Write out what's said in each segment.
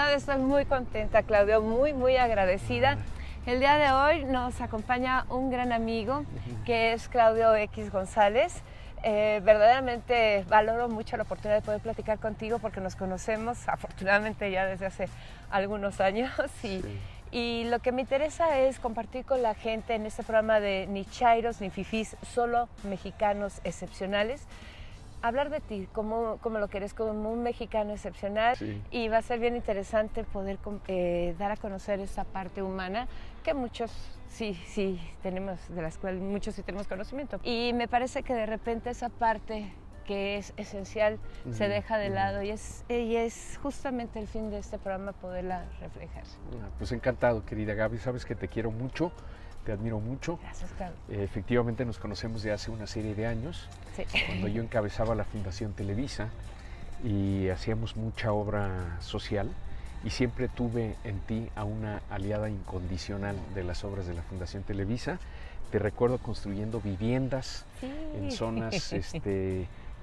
verdad estoy muy contenta, Claudio, muy agradecida. El día de hoy nos acompaña un gran amigo que es Claudio X González. Verdaderamente valoro mucho la oportunidad de poder platicar contigo porque nos conocemos afortunadamente ya desde hace algunos años y lo que me interesa es compartir con la gente en este programa de Ni Chairos ni Fifís, solo mexicanos excepcionales. Hablar de ti, como lo que eres, como un mexicano excepcional, y va a ser bien interesante poder dar a conocer esa parte humana que muchos sí tenemos, de las cuales muchos sí tenemos conocimiento. Y me parece que de repente esa parte que es esencial se deja de lado y es justamente el fin de este programa poderla reflejar. Pues encantado, querida Gaby, sabes que te quiero mucho. Te admiro mucho. Gracias, Claudio. Efectivamente nos conocemos de hace una serie de años, cuando yo encabezaba la Fundación Televisa y hacíamos mucha obra social y siempre tuve en ti a una aliada incondicional de las obras de la Fundación Televisa. Te recuerdo construyendo viviendas en zonas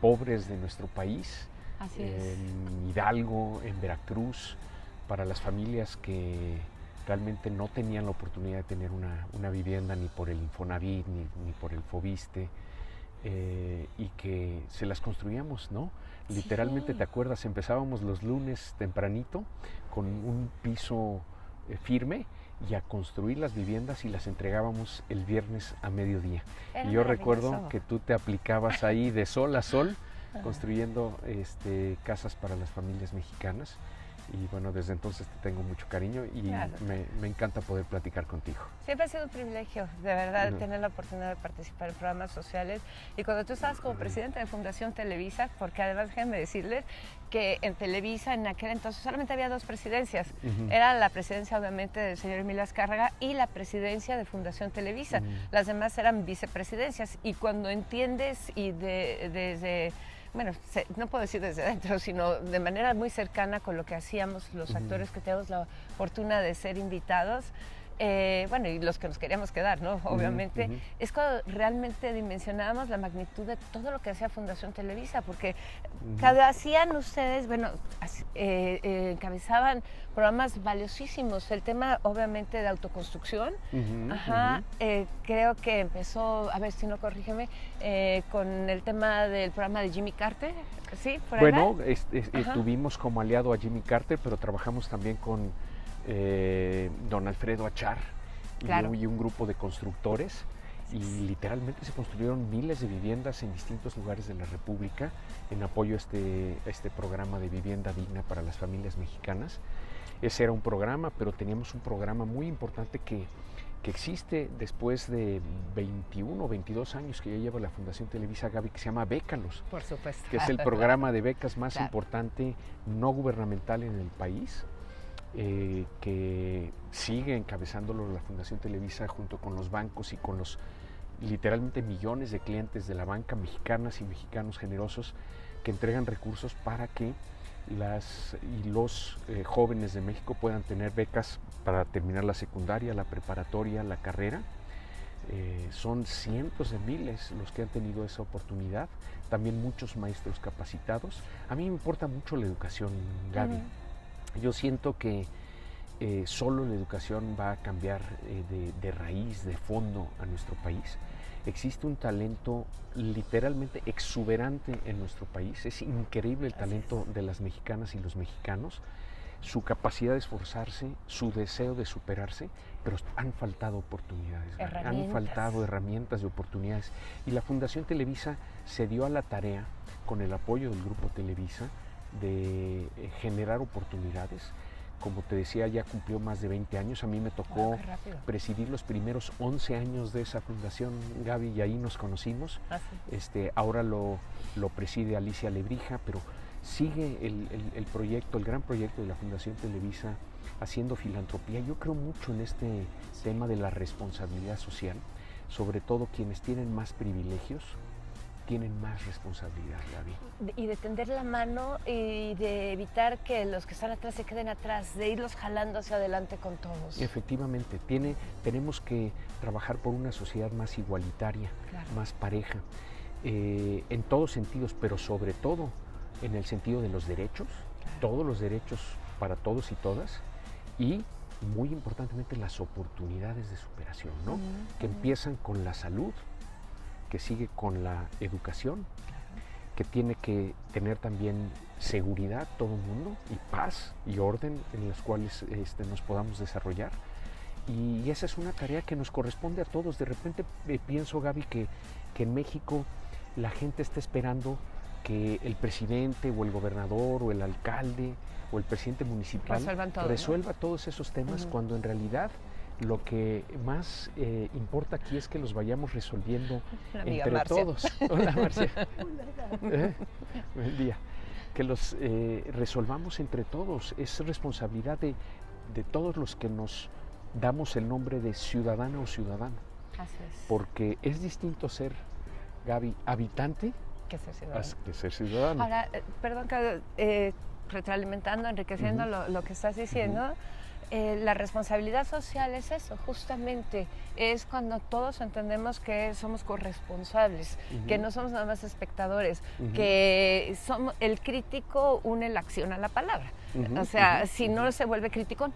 pobres de nuestro país, en Hidalgo, en Veracruz, para las familias que realmente no tenían la oportunidad de tener una vivienda ni por el Infonavit ni por el Fobiste, y que se las construíamos, ¿no? Literalmente, ¿te acuerdas? Empezábamos los lunes tempranito con un piso firme y a construir las viviendas y las entregábamos el viernes a mediodía. Y yo recuerdo que tú te aplicabas ahí de sol a sol construyendo casas para las familias mexicanas. Y bueno, desde entonces te tengo mucho cariño y me encanta poder platicar contigo. Siempre ha sido un privilegio, de verdad, tener la oportunidad de participar en programas sociales. Y cuando tú estabas como presidente de Fundación Televisa, porque además déjenme decirles que en Televisa en aquel entonces solamente había dos presidencias. Era la presidencia obviamente del señor Emilio Azcárraga y la presidencia de Fundación Televisa. Las demás eran vicepresidencias. Y cuando entiendes y desde... Bueno, no puedo decir desde dentro, sino de manera muy cercana con lo que hacíamos los actores que tenemos la fortuna de ser invitados, bueno, y los que nos queríamos quedar, ¿no? Obviamente, es cuando realmente dimensionábamos la magnitud de todo lo que hacía Fundación Televisa, porque cada hacían ustedes, bueno, encabezaban programas valiosísimos. El tema, obviamente, de autoconstrucción, creo que empezó, a ver si no corrígeme, con el tema del programa de Jimmy Carter, ¿sí? Bueno, tuvimos como aliado a Jimmy Carter, pero trabajamos también con don Alfredo Achar y un grupo de constructores y literalmente se construyeron miles de viviendas en distintos lugares de la República en apoyo a este programa de vivienda digna para las familias mexicanas. Ese era un programa, pero teníamos un programa muy importante que existe después de 21 o 22 años que ya lleva la Fundación Televisa, Gaby, que se llama Bécalos. Por supuesto. Que es el programa de becas más importante no gubernamental en el país. Que sigue encabezándolo la Fundación Televisa junto con los bancos y con los literalmente millones de clientes de la banca, mexicanas y mexicanos generosos que entregan recursos para que los jóvenes de México puedan tener becas para terminar la secundaria, la preparatoria, la carrera. Son cientos de miles los que han tenido esa oportunidad, también muchos maestros capacitados. A mí me importa mucho la educación, Gaby. Yo siento que solo la educación va a cambiar de raíz, de fondo a nuestro país. Existe un talento literalmente exuberante en nuestro país. Es increíble el talento de las mexicanas y los mexicanos, su capacidad de esforzarse, su deseo de superarse, pero han faltado oportunidades, han faltado herramientas y oportunidades. Y la Fundación Televisa se dio a la tarea, con el apoyo del Grupo Televisa, de generar oportunidades. Como te decía, ya cumplió más de 20 años. A mí me tocó presidir los primeros 11 años de esa fundación, Gaby, y ahí nos conocimos. Ahora lo preside Alicia Lebrija, pero sigue el proyecto, el gran proyecto de la Fundación Televisa, haciendo filantropía. Yo creo mucho en este tema de la responsabilidad social, sobre todo quienes tienen más privilegios tienen más responsabilidad, Gaby. Y de tender la mano y de evitar que los que están atrás se queden atrás, de irlos jalando hacia adelante con todos. Efectivamente, tenemos que trabajar por una sociedad más igualitaria, más pareja, en todos sentidos, pero sobre todo en el sentido de los derechos. Todos los derechos para todos y todas, y muy importantemente las oportunidades de superación, ¿no? Que empiezan con la salud, que sigue con la educación, que tiene que tener también seguridad todo el mundo, y paz y orden en las cuales nos podamos desarrollar. Y esa es una tarea que nos corresponde a todos. De repente pienso, Gaby, que en México la gente está esperando que el presidente o el gobernador o el alcalde o el presidente municipal resuelva todos esos temas, cuando en realidad lo que más importa aquí es que los vayamos resolviendo entre Marcia. todos. Hola, Marcia. Buen día. Que los resolvamos entre todos. Es responsabilidad de todos los que nos damos el nombre de ciudadana o ciudadano. Así es. Porque es distinto ser, Gaby, habitante que ser ciudadano. Que ser ciudadano. Ahora, perdón, retroalimentando, enriqueciendo lo que estás diciendo, la responsabilidad social es eso, justamente, es cuando todos entendemos que somos corresponsables, que no somos nada más espectadores, que somos, el crítico une la acción a la palabra. O sea, si no se vuelve criticón.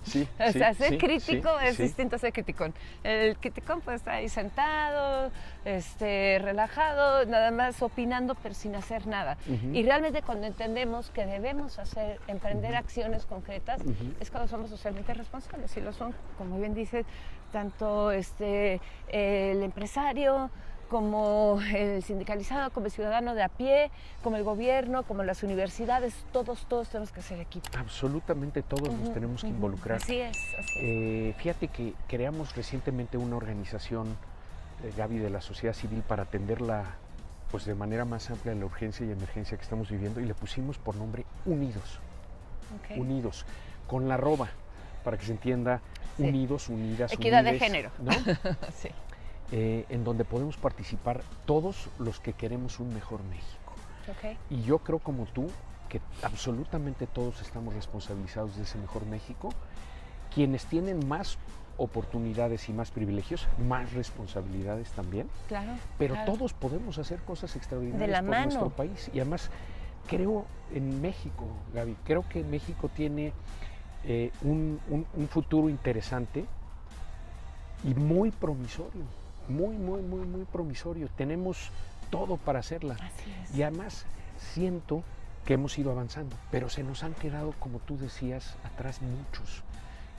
Sí, o sea, ser sí, crítico sí, es distinto a ser criticón. El criticón pues está ahí sentado, relajado, nada más opinando pero sin hacer nada. Y realmente cuando entendemos que debemos emprender acciones concretas, es cuando somos socialmente responsables. Y lo son, como bien dices, tanto el empresario, como el sindicalizado, como el ciudadano de a pie, como el gobierno, como las universidades, todos tenemos que ser equipo. Absolutamente todos nos tenemos que involucrar. Así es. Fíjate que creamos recientemente una organización, Gaby, de la sociedad civil para atender pues de manera más amplia la urgencia y emergencia que estamos viviendo, y le pusimos por nombre Unidos. Okay. Unidos, con la arroba, para que se entienda, unidos, unidas, equidad unides, de género. ¿no? Sí. En donde podemos participar todos los que queremos un mejor México. Okay. Y yo creo, como tú, que absolutamente todos estamos responsabilizados de ese mejor México. Quienes tienen más oportunidades y más privilegios, más responsabilidades también. Claro. Pero todos podemos hacer cosas extraordinarias de la por mano. Nuestro país. Y además, creo en México, Gaby, creo que México tiene un futuro interesante y muy promisorio. Muy promisorio. Tenemos todo para hacerla. Así es. Y además siento que hemos ido avanzando, pero se nos han quedado, como tú decías, atrás muchos.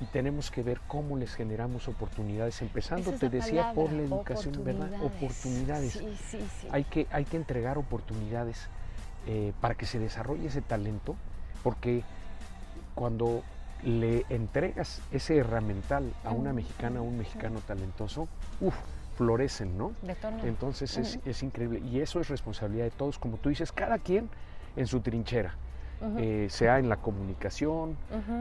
Y tenemos que ver cómo les generamos oportunidades, empezando, te decía, por la educación, ¿verdad? Oportunidades. Sí. Hay que entregar oportunidades para que se desarrolle ese talento, porque cuando le entregas ese herramental a una mexicana, a un mexicano talentoso, florecen, ¿no? Detona. Entonces es increíble, y eso es responsabilidad de todos, como tú dices, cada quien en su trinchera, sea en la comunicación,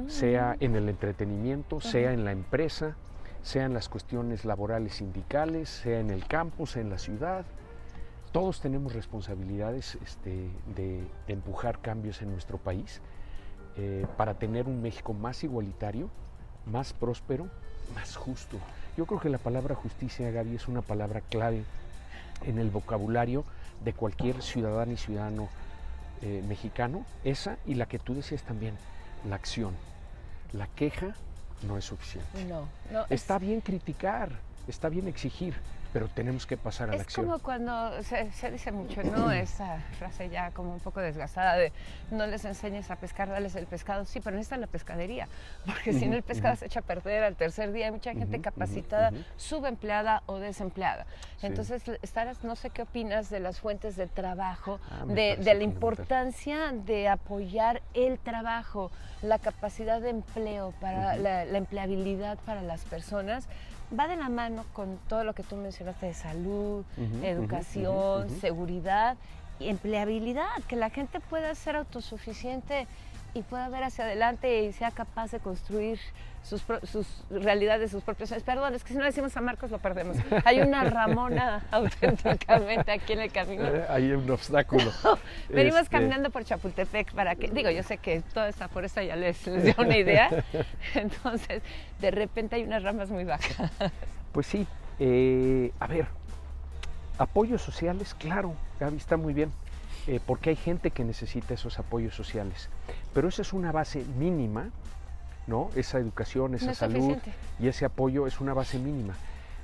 sea en el entretenimiento, sea en la empresa, sea en las cuestiones laborales sindicales, sea en el campo, sea en la ciudad. Todos tenemos responsabilidades de empujar cambios en nuestro país para tener un México más igualitario, más próspero, más justo. Yo creo que la palabra justicia, Gaby, es una palabra clave en el vocabulario de cualquier ciudadana y ciudadano mexicano. Esa, y la que tú decías también, la acción. La queja no es suficiente. No. Está bien criticar, está bien exigir, pero tenemos que pasar a la acción. Es como cuando se dice mucho, ¿no? Esa frase ya como un poco desgastada de no les enseñes a pescar, dales el pescado. Sí, pero necesitan la pescadería, porque si no el pescado se echa a perder al tercer día. Hay mucha gente capacitada, subempleada o desempleada. Sí. Entonces, no sé qué opinas de las fuentes de trabajo, de la importancia de apoyar el trabajo, la capacidad de empleo, para la empleabilidad para las personas. Va de la mano con todo lo que tú mencionaste de salud, educación, seguridad y empleabilidad, que la gente pueda ser autosuficiente y pueda ver hacia adelante y sea capaz de construir sus realidades, sus propios sueños. Perdón, es que si no decimos San Marcos lo perdemos. Hay una Ramona auténticamente aquí en el camino. Hay un obstáculo. Venimos caminando por Chapultepec para que, digo, yo sé que toda esta foresta ya les dio una idea, entonces de repente hay unas ramas muy bajas. Pues sí, a ver, apoyos sociales, claro, Gaby, está muy bien. porque hay gente que necesita esos apoyos sociales. Pero esa es una base mínima, ¿no? Esa educación, esa salud y ese apoyo es una base mínima.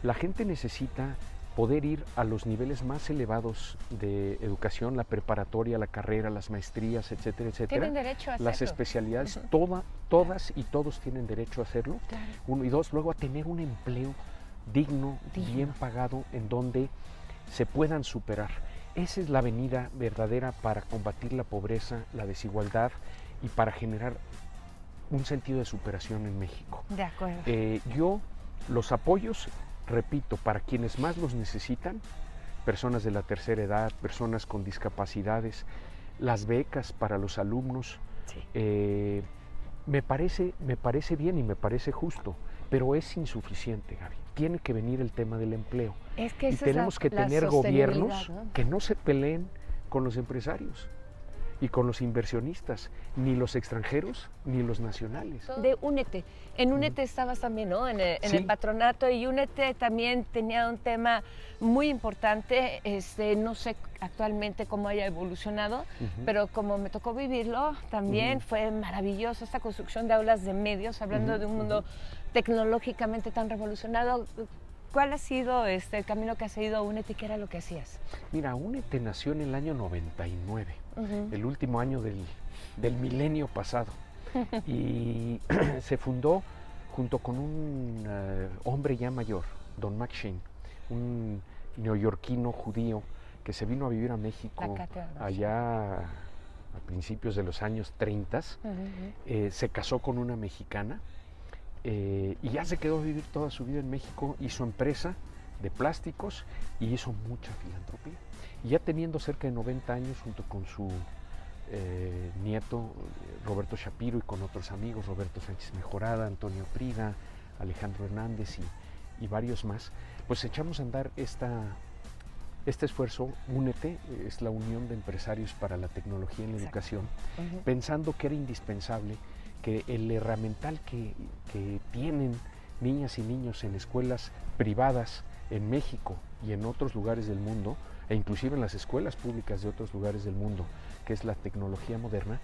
La gente necesita poder ir a los niveles más elevados de educación, la preparatoria, la carrera, las maestrías, etcétera, etcétera. Tienen derecho a hacerlo. Las especialidades, todas y todos tienen derecho a hacerlo. Claro. Uno, y dos, luego a tener un empleo digno, bien pagado, en donde se puedan superar. Esa es la avenida verdadera para combatir la pobreza, la desigualdad y para generar un sentido de superación en México. De acuerdo. Yo los apoyos, repito, para quienes más los necesitan, personas de la tercera edad, personas con discapacidades, las becas para los alumnos, me parece bien y me parece justo, pero es insuficiente, Gaby. Tiene que venir el tema del empleo. Es que y tenemos que tener gobiernos, ¿no?, que no se peleen con los empresarios y con los inversionistas, ni los extranjeros ni los nacionales. De Únete. En Únete estabas también, ¿no? En el patronato, y Únete también tenía un tema muy importante. No sé actualmente cómo haya evolucionado, pero como me tocó vivirlo, también fue maravilloso esta construcción de aulas de medios, hablando de un mundo tecnológicamente tan revolucionado. ¿Cuál ha sido el camino que has seguido Únete y qué era lo que hacías? Mira, Únete nació en el año 99, el último año del milenio pasado. Y se fundó junto con un hombre ya mayor, Don McShane, un neoyorquino judío que se vino a vivir a México allá a principios de los años 30. Se casó con una mexicana. Y ya se quedó a vivir toda su vida en México, hizo empresa de plásticos y hizo mucha filantropía. Y ya teniendo cerca de 90 años, junto con su nieto Roberto Shapiro y con otros amigos, Roberto Sánchez Mejorada, Antonio Prida, Alejandro Hernández y varios más, pues echamos a andar este esfuerzo. Únete es la Unión de Empresarios para la Tecnología en la Educación, pensando que era indispensable que el herramental que tienen niñas y niños en escuelas privadas en México y en otros lugares del mundo, e inclusive en las escuelas públicas de otros lugares del mundo, que es la tecnología moderna,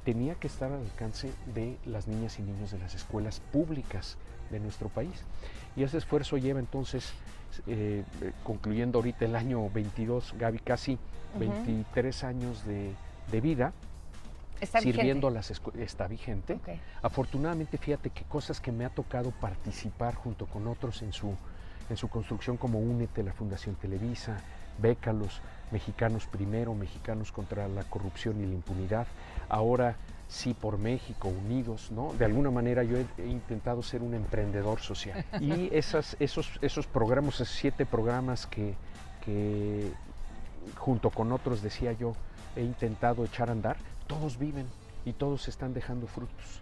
tenía que estar al alcance de las niñas y niños de las escuelas públicas de nuestro país. Y ese esfuerzo lleva entonces, concluyendo ahorita el año 22, Gaby, casi 23 años de vida, sirviendo a las escuelas. Está vigente. Afortunadamente, fíjate que cosas que me ha tocado participar junto con otros en su construcción, como Únete, la Fundación Televisa, Bécalos, Mexicanos Primero, Mexicanos contra la Corrupción y la Impunidad, ahora Sí por México, Unidos, ¿no? De alguna manera yo he intentado ser un emprendedor social. Y esos programas, esos 7 programas que junto con otros, decía yo, he intentado echar a andar, todos viven y todos están dejando frutos.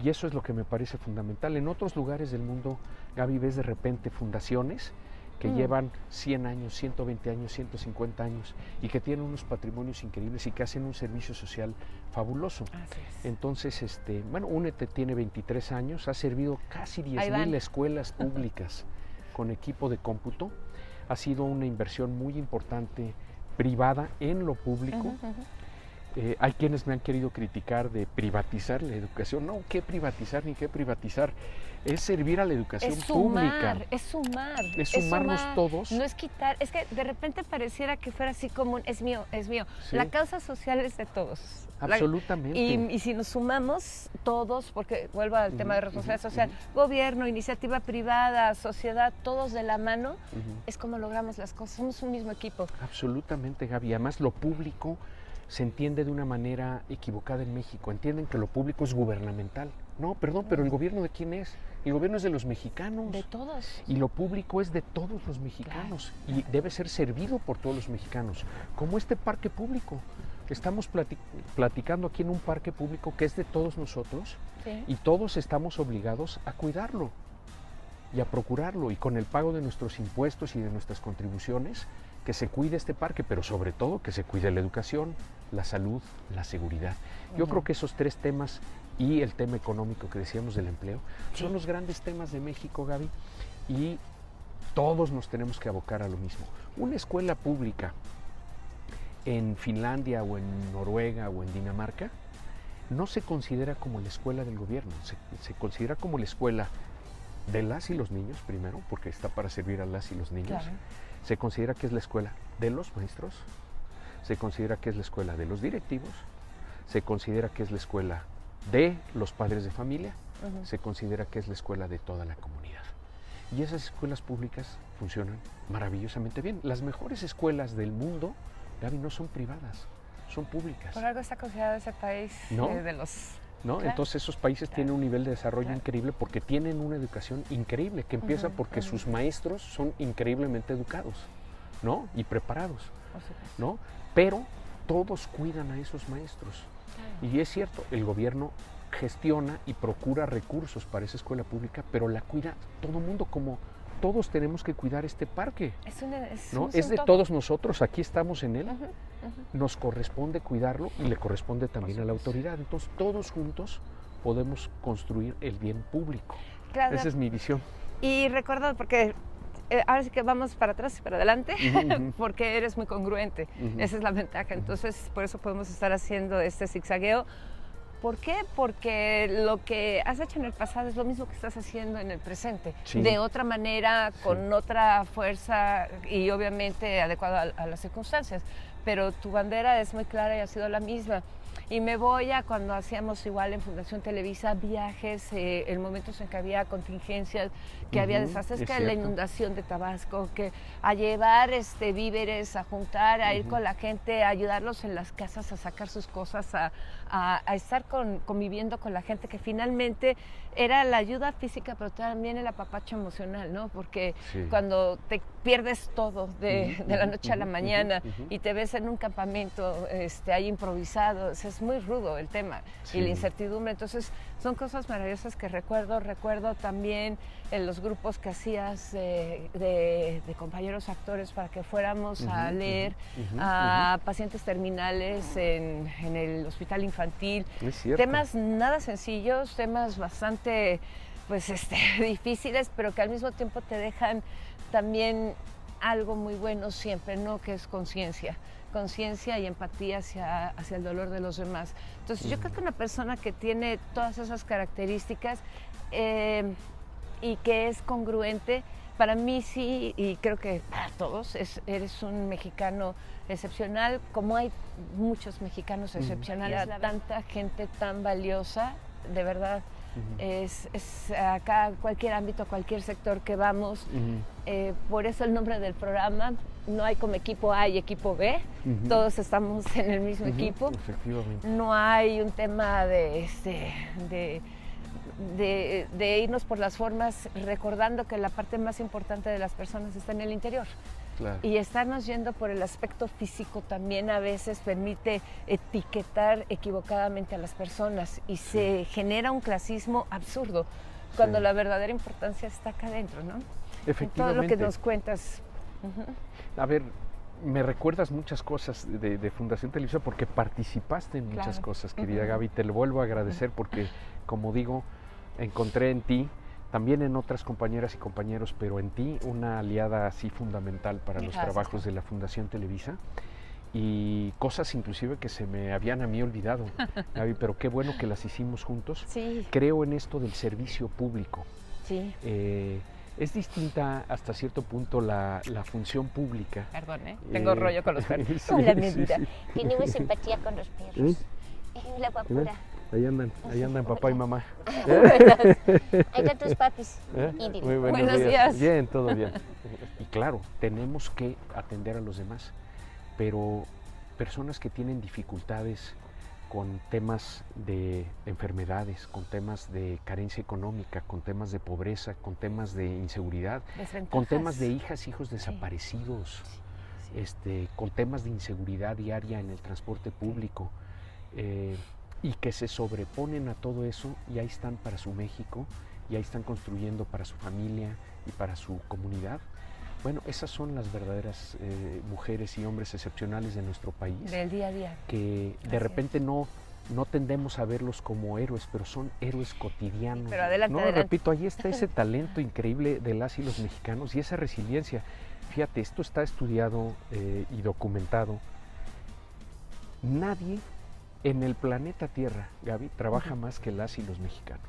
Y eso es lo que me parece fundamental. En otros lugares del mundo, Gaby, ves de repente fundaciones que llevan 100 años, 120 años, 150 años y que tienen unos patrimonios increíbles y que hacen un servicio social fabuloso. Así es. Entonces, bueno, Únete tiene 23 años, ha servido casi 10,000 escuelas públicas con equipo de cómputo. Ha sido una inversión muy importante privada en lo público. Hay quienes me han querido criticar de privatizar la educación. No, ¿qué privatizar ni qué privatizar? Es servir a la educación pública. Es sumar. Es sumarnos todos. No es quitar. Es que de repente pareciera que fuera así como es mío, es mío. Sí. La causa social es de todos. Absolutamente. Y si nos sumamos todos, porque vuelvo al tema de responsabilidad social, gobierno, iniciativa privada, sociedad, todos de la mano, es como logramos las cosas. Somos un mismo equipo. Absolutamente, Gaby. Además, lo público se entiende de una manera equivocada en México. Entienden que lo público es gubernamental. No, perdón, pero ¿el gobierno de quién es? El gobierno es de los mexicanos. De todos. Y lo público es de todos los mexicanos. Claro. Y debe ser servido por todos los mexicanos. Como este parque público. Estamos platicando aquí en un parque público que es de todos nosotros, y todos estamos obligados a cuidarlo y a procurarlo, y con el pago de nuestros impuestos y de nuestras contribuciones, que se cuide este parque, pero sobre todo que se cuide la educación, la salud, la seguridad. Yo creo que esos 3 temas y el tema económico que decíamos del empleo son los grandes temas de México, Gaby, y todos nos tenemos que abocar a lo mismo. Una escuela pública en Finlandia o en Noruega o en Dinamarca, no se considera como la escuela del gobierno, se considera como la escuela de las y los niños primero, porque está para servir a las y los niños. Claro. Se considera que es la escuela de los maestros, se considera que es la escuela de los directivos, se considera que es la escuela de los padres de familia, se considera que es la escuela de toda la comunidad. Y esas escuelas públicas funcionan maravillosamente bien. Las mejores escuelas del mundo, Gaby, no son privadas, son públicas. Por algo está considerado ese país ¿No? de los... ¿No? Claro. Entonces esos países tienen un nivel de desarrollo Claro. increíble porque tienen una educación increíble que empieza porque sus maestros son increíblemente educados, ¿no? Y preparados, Por supuesto. ¿no? Pero todos cuidan a esos maestros. Claro. Y es cierto, el gobierno gestiona y procura recursos para esa escuela pública, pero la cuida todo el mundo, como todos tenemos que cuidar este parque, ¿no? Es de todos nosotros, aquí estamos en él, nos corresponde cuidarlo y le corresponde también a la autoridad. Entonces todos juntos podemos construir el bien público. Claro. Esa es mi visión. Y recuerdo, porque ahora sí que vamos para atrás y para adelante, porque eres muy congruente. Esa es la ventaja. Entonces, por eso podemos estar haciendo este zigzagueo. ¿Por qué? Porque lo que has hecho en el pasado es lo mismo que estás haciendo en el presente. Sí. De otra manera, con otra fuerza y obviamente adecuado a las circunstancias. Pero tu bandera es muy clara y ha sido la misma. Y me voy a cuando hacíamos igual en Fundación Televisa viajes, en momentos en que había contingencias, que había desastres, que la inundación de Tabasco, que a llevar víveres, a juntar, a ir con la gente, a ayudarlos en las casas, a sacar sus cosas, a estar conviviendo con la gente, que finalmente era la ayuda física, pero también el apapacho emocional, ¿no? Porque cuando te pierdes todo de la noche a la mañana y te ves en un campamento ahí improvisado, es muy rudo el tema y la incertidumbre. Entonces son cosas maravillosas que recuerdo también en los grupos que hacías de compañeros actores para que fuéramos a leer a pacientes terminales en el hospital infantil. Temas nada sencillos, temas bastante difíciles, pero que al mismo tiempo te dejan también algo muy bueno siempre, ¿no? Que es conciencia y empatía hacia el dolor de los demás. Entonces yo creo que una persona que tiene todas esas características y que es congruente, para mí sí, y creo que para todos, eres un mexicano excepcional, como hay muchos mexicanos excepcionales, tanta gente tan valiosa, de verdad. Es acá cualquier ámbito, cualquier sector que vamos, por eso el nombre del programa, no hay como equipo A y equipo B, todos estamos en el mismo equipo. Efectivamente. No hay un tema de irnos por las formas, recordando que la parte más importante de las personas está en el interior. Claro. Y estarnos yendo por el aspecto físico también a veces permite etiquetar equivocadamente a las personas y se genera un clasismo absurdo cuando la verdadera importancia está acá adentro, ¿no? Efectivamente. En todo lo que nos cuentas. A ver, me recuerdas muchas cosas de Fundación Televisa porque participaste en muchas cosas, querida Gaby. Te lo vuelvo a agradecer porque, como digo, encontré en ti, también en otras compañeras y compañeros, pero en ti una aliada así fundamental para los trabajos de la Fundación Televisa y cosas inclusive que se me habían a mí olvidado, Gaby, pero qué bueno que las hicimos juntos. Sí. Creo en esto del servicio público. Sí. Es distinta hasta cierto punto la función pública. Perdón, tengo rollo con los perros. Hola, mi vida. Tiene muy simpatía con los perros. La guapura. Ahí andan papá y mamá. Ahí están tus papis. Muy buenos días. Bien, todo bien. Y claro, tenemos que atender a los demás, pero personas que tienen dificultades con temas de enfermedades, con temas de carencia económica, con temas de pobreza, con temas de inseguridad, con temas de hijos desaparecidos, con temas de inseguridad diaria en el transporte público, y que se sobreponen a todo eso y ahí están para su México, y ahí están construyendo para su familia y para su comunidad. Bueno, esas son las verdaderas mujeres y hombres excepcionales de nuestro país. Del día a día. Que de repente no tendemos a verlos como héroes, pero son héroes cotidianos. Pero adelante, adelante. Repito, ahí está ese talento increíble de las y los mexicanos y esa resiliencia. Fíjate, esto está estudiado y documentado. Nadie en el planeta Tierra, Gaby, trabaja más que las y los mexicanos.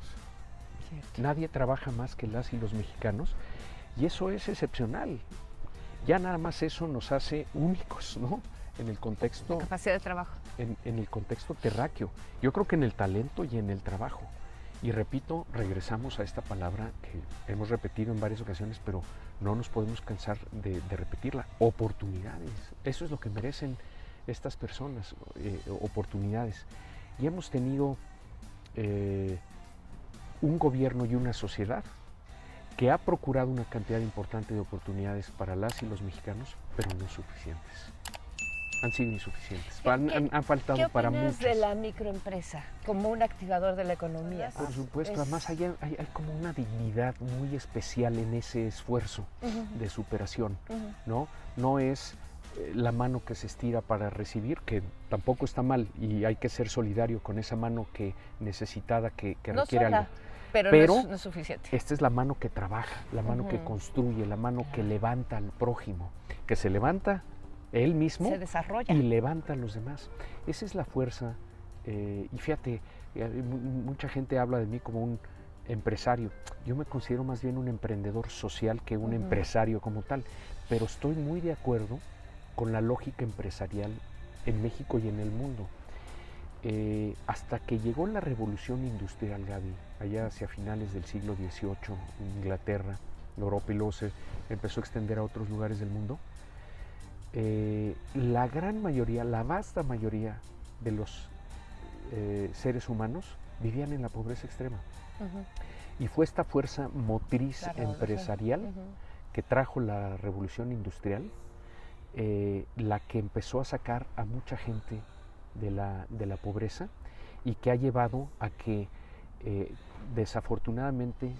Cierto. Nadie trabaja más que las y los mexicanos, y eso es excepcional. Ya nada más eso nos hace únicos, ¿no? En el contexto, Capacidad de trabajo. en el contexto terráqueo. Yo creo que en el talento y en el trabajo. Y repito, regresamos a esta palabra que hemos repetido en varias ocasiones, pero no nos podemos cansar de repetirla. Oportunidades. Eso es lo que merecen estas personas, oportunidades. Y hemos tenido un gobierno y una sociedad que ha procurado una cantidad importante de oportunidades para las y los mexicanos, pero no suficientes. Han sido insuficientes. Han faltado ¿Qué para opinas muchos. de la microempresa como un activador de la economía? Por supuesto, además hay como una dignidad muy especial en ese esfuerzo de superación, ¿no? No es la mano que se estira para recibir, que tampoco está mal, y hay que ser solidario con esa mano que necesitada, que No requiere sola, algo. pero no es suficiente. Esta es la mano que trabaja, la mano que construye, la mano que levanta al prójimo, que se levanta él mismo Se desarrolla. y levanta a los demás. Esa es la fuerza. Y fíjate, mucha gente habla de mí como un empresario. Yo me considero más bien un emprendedor social que un empresario como tal, pero estoy muy de acuerdo con la lógica empresarial en México y en el mundo. Hasta que llegó la revolución industrial, Gaby, allá hacia finales del siglo XVIII, en Inglaterra, Europa, y luego se empezó a extender a otros lugares del mundo, la gran mayoría, la vasta mayoría de los seres humanos vivían en la pobreza extrema. Y fue esta fuerza motriz empresarial que trajo la revolución industrial, la que empezó a sacar a mucha gente de la pobreza, y que ha llevado a que desafortunadamente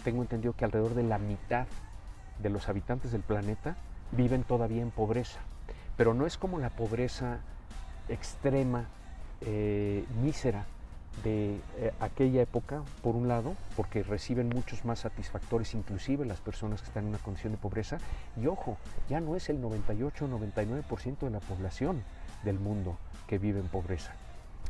tengo entendido que alrededor de la mitad de los habitantes del planeta viven todavía en pobreza, pero no es como la pobreza extrema, mísera de aquella época, por un lado, porque reciben muchos más satisfactores, inclusive las personas que están en una condición de pobreza, y ojo, ya no es el 98 o 99% de la población del mundo que vive en pobreza,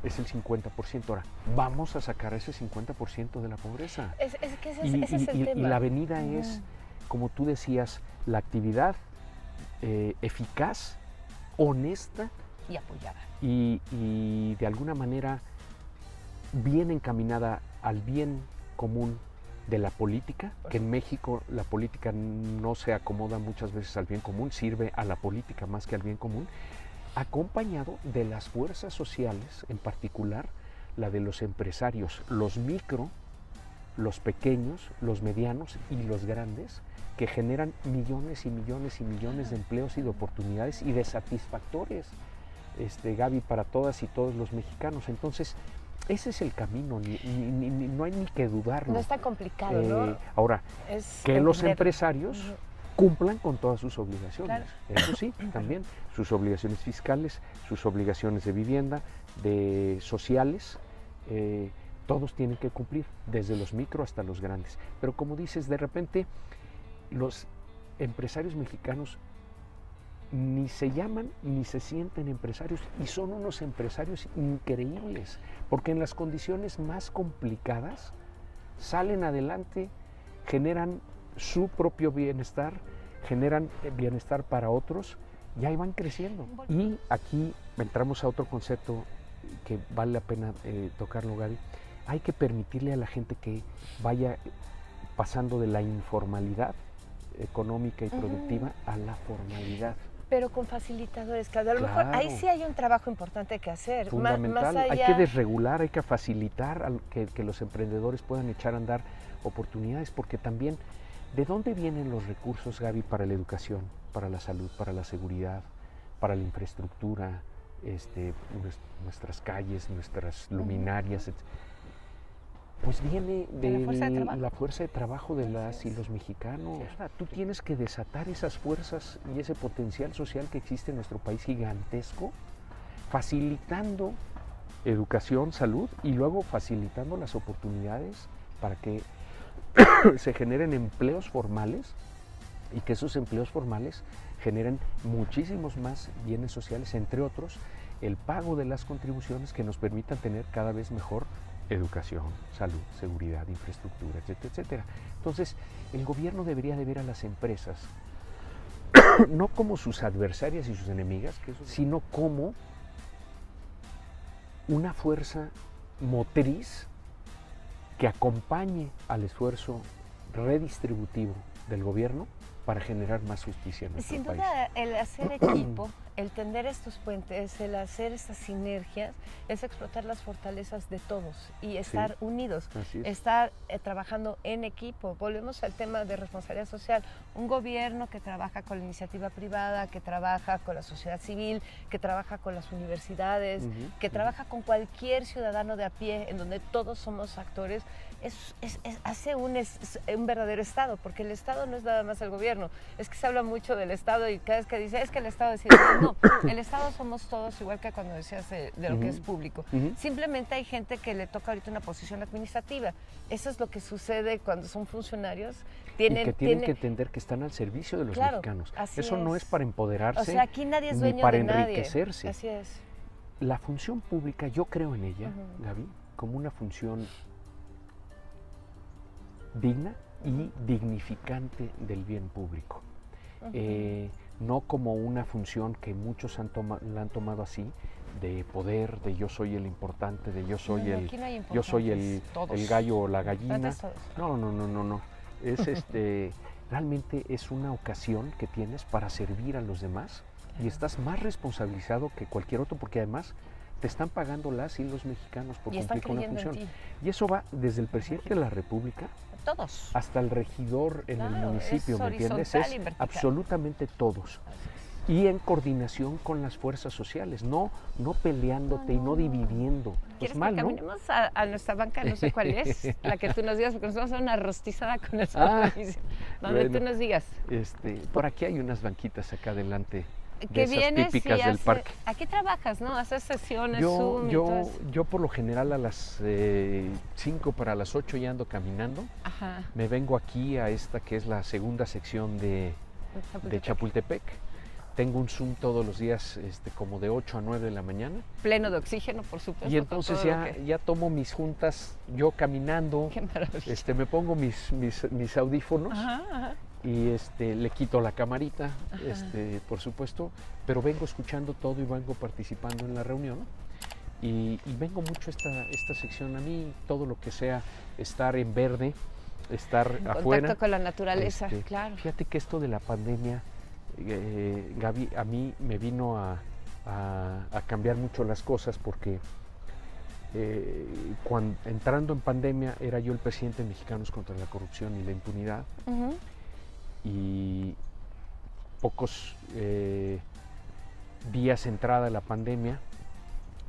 es el 50%. Ahora, vamos a sacar ese 50% de la pobreza. Es que ese es el tema. Y la avenida es, como tú decías, la actividad eficaz, honesta y apoyada. Y de alguna manera bien encaminada al bien común de la política, que en México la política no se acomoda muchas veces al bien común, sirve a la política más que al bien común, acompañado de las fuerzas sociales, en particular la de los empresarios, los micro, los pequeños, los medianos y los grandes, que generan millones y millones y millones de empleos y de oportunidades y de satisfactores, Gaby, para todas y todos los mexicanos. Entonces, ese es el camino, no hay ni que dudarlo. No es tan complicado, ¿no? Ahora, Es que los entender. empresarios cumplan con todas sus obligaciones. Claro. Eso sí, también sus obligaciones fiscales, sus obligaciones de vivienda, de sociales, todos tienen que cumplir, desde los micro hasta los grandes. Pero como dices, de repente los empresarios mexicanos ni se llaman ni se sienten empresarios, y son unos empresarios increíbles, porque en las condiciones más complicadas salen adelante, generan su propio bienestar, generan bienestar para otros, y ahí van creciendo. Y aquí entramos a otro concepto que vale la pena tocarlo, Gaby. Hay que permitirle a la gente que vaya pasando de la informalidad económica y productiva a la formalidad. Pero con facilitadores, que a lo mejor ahí sí hay un trabajo importante que hacer. Fundamental, Más allá... hay que desregular, hay que facilitar que los emprendedores puedan echar a andar oportunidades, porque también, ¿de dónde vienen los recursos, Gaby, para la educación, para la salud, para la seguridad, para la infraestructura, nuestras calles, nuestras luminarias, pues viene de la fuerza de trabajo de las y los mexicanos. O sea, tú tienes que desatar esas fuerzas y ese potencial social que existe en nuestro país gigantesco, facilitando educación, salud, y luego facilitando las oportunidades para que se generen empleos formales, y que esos empleos formales generen muchísimos más bienes sociales, entre otros, el pago de las contribuciones que nos permitan tener cada vez mejor educación, salud, seguridad, infraestructura, etcétera, etcétera. Entonces, el gobierno debería de ver a las empresas no como sus adversarias y sus enemigas, sino como una fuerza motriz que acompañe al esfuerzo redistributivo del gobierno para generar más justicia en nuestro Sin país. duda, el hacer equipo, el tender estos puentes, el hacer estas sinergias, es explotar las fortalezas de todos y estar unidos, Así es. estar trabajando en equipo. Volvemos al tema de responsabilidad social. Un gobierno que trabaja con la iniciativa privada, que trabaja con la sociedad civil, que trabaja con las universidades, que trabaja con cualquier ciudadano de a pie, en donde todos somos actores, hace un verdadero Estado, porque el Estado no es nada más el gobierno. Es que se habla mucho del Estado y cada vez que dice, es que el Estado decide, no, el Estado somos todos, igual que cuando decías de lo que es público. Simplemente hay gente que le toca ahorita una posición administrativa. Eso es lo que sucede cuando son funcionarios. Tienen que entender que están al servicio de los mexicanos. Eso no es para empoderarse, o sea, aquí nadie es ni dueño para de nadie. enriquecerse. Así es. La función pública, yo creo en ella, Gaby, como una función digna y dignificante del bien público. No como una función que muchos la han tomado así, de poder, de yo soy el importante, de yo soy el gallo o la gallina. No. Es realmente es una ocasión que tienes para servir a los demás y estás más responsabilizado que cualquier otro, porque además te están pagando las y los mexicanos por cumplir con una función. Y eso va desde el presidente de la República todos, hasta el regidor en el municipio, ¿me entiendes? Es absolutamente todos. Y en coordinación con las fuerzas sociales, no peleándote y no dividiendo. ¿Quieres mal, que caminemos a nuestra banca? No sé cuál es, la que tú nos digas, porque nos vamos a hacer una rostizada con eso. Donde tú nos digas. Por aquí hay unas banquitas acá adelante. Que de vienes típicas del parque. Aquí trabajas, ¿no? Haces sesiones, Zoom yo por lo general a las 5 para las 8 ya ando caminando. Ajá. Me vengo aquí a esta que es la segunda sección de Chapultepec. Tengo un Zoom todos los días como de 8 a 9 de la mañana. Pleno de oxígeno, por supuesto. Y entonces ya tomo mis juntas yo caminando. Qué maravilla. Me pongo mis audífonos. Ajá. Y le quito la camarita, por supuesto, pero vengo escuchando todo y vengo participando en la reunión. Y vengo mucho esta sección. A mí todo lo que sea estar en verde, estar en afuera. Contacto con la naturaleza, claro. Fíjate que esto de la pandemia, Gaby, a mí me vino a cambiar mucho las cosas porque entrando en pandemia era yo el presidente de Mexicanos contra la Corrupción y la Impunidad. Y pocos días entrada la pandemia,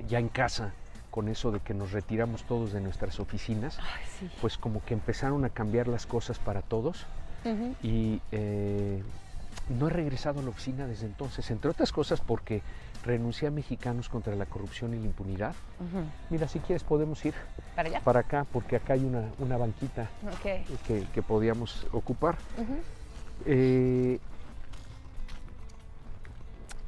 ya en casa, con eso de que nos retiramos todos de nuestras oficinas, pues como que empezaron a cambiar las cosas para todos. Y no he regresado a la oficina desde entonces, entre otras cosas porque renuncié a Mexicanos contra la Corrupción y la Impunidad. Mira, si quieres podemos ir para acá, porque acá hay una banquita que podíamos ocupar.